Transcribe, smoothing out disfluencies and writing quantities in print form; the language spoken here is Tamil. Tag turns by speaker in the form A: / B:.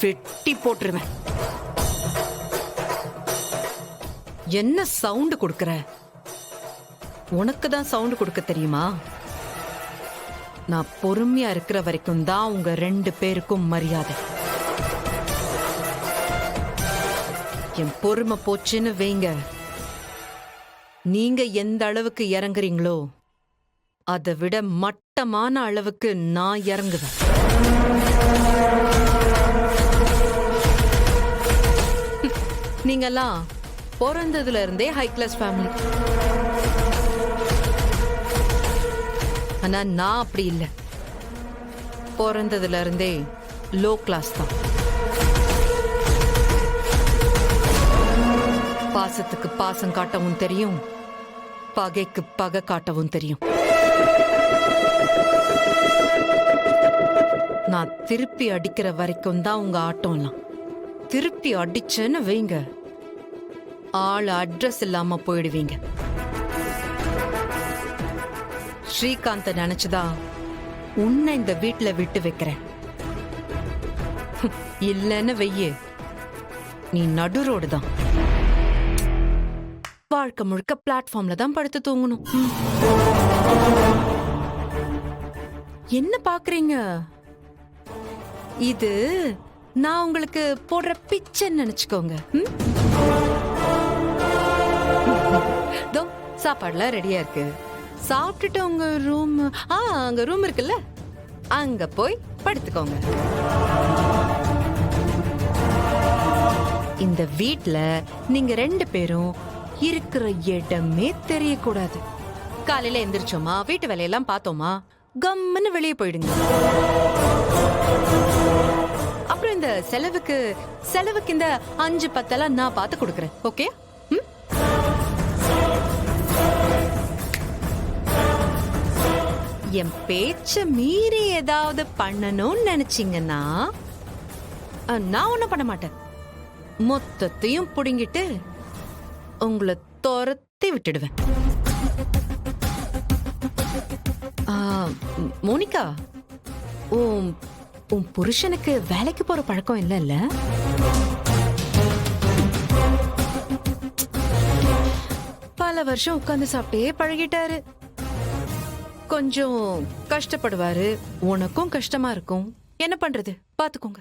A: வெட்டி போட்டுருவேன். என்ன சவுண்ட் கொடுக்கற? உனக்கு தான் சவுண்ட் கொடுக்க தெரியுமா? நான் பொறுமையா இருக்கிற வரைக்கும் தான் உங்க 2 பேருக்கும் மரியாதை. என் பொறுமை போச்சுன்னு வைங்க, நீங்க எந்த அளவுக்கு இறங்குறீங்களோ அதை விட மட்டமான அளவுக்கு நான் இறங்குவேன். நீங்கெல்லாம் பிறந்ததுல இருந்தே ஹை கிளாஸ் ஃபேமிலி. ஆனா நான் அப்படி இல்லை. பிறந்ததுல இருந்தே லோ கிளாஸ் தான். பாசத்துக்கு பாசம் காட்டவும் தெரியும், பகைக்கு பகை காட்டவும் தெரியும். நான் திருப்பி அடிக்கிற வரைக்கும் தான் உங்க ஆட்டம்லாம். திருப்பி அடிச்சேன்னு வைங்க, ஆள் அட்ரஸ் இல்லாம போயிடுவீங்க. ஸ்ரீகாந்த நினைச்சதா உன்னை இந்த வீட்டுல விட்டு வைக்கிறேன். இல்லன்னு வெய்ய, நீ நடு ரோடு தான். வாழ்க்கை முழுக்க பிளாட்ஃபார்ம்ல தான் படுத்து தூங்கணும். என்ன பாக்குறீங்க? இது நான் உங்களுக்கு போடுற பிச்சைன்னு நினைச்சுக்கோங்க. சாப்பாடுலாம் ரெடியா இருக்கு. சாப்பிட்டுட்டு உங்க ரூம், அங்க ரூம் இருக்குல்ல, அங்க போய் படுத்துக்கோங்க. இந்த வீட்ல நீங்க 2 பேரும் இருக்கிற இடமே தெரியக்கூடாது. காலையில எந்திரிச்சோமா, வீட்டு வேலையெல்லாம் பார்த்தோமா, கம்முன்னு வெளியே போயிடுங்க. அப்புறம் இந்த செலவுக்கு இந்த 5-10 நான் பார்த்து கொடுக்கறேன். ஓகே? என் பேச்ச மீறி ஏதாவது பண்ணணும்னு நினைச்சீங்கன்னா நான் ஒண்ணும் பண்ண மாட்டேன். மொத்தத்தையும் புடுங்கிட்டு உங்களை துரத்தி விட்டுடுவேன். மோனிகா, உன் புருஷனுக்கு வேலைக்கு போற பழக்கம் இல்ல? பல வருஷம் உட்கார்ந்து சாப்பிட்டே பழகிட்டாரு. கொஞ்சம் கஷ்டப்படுவாரு, உனக்கும் கஷ்டமா இருக்கும். என்ன பண்றது, பாத்துக்கோங்க.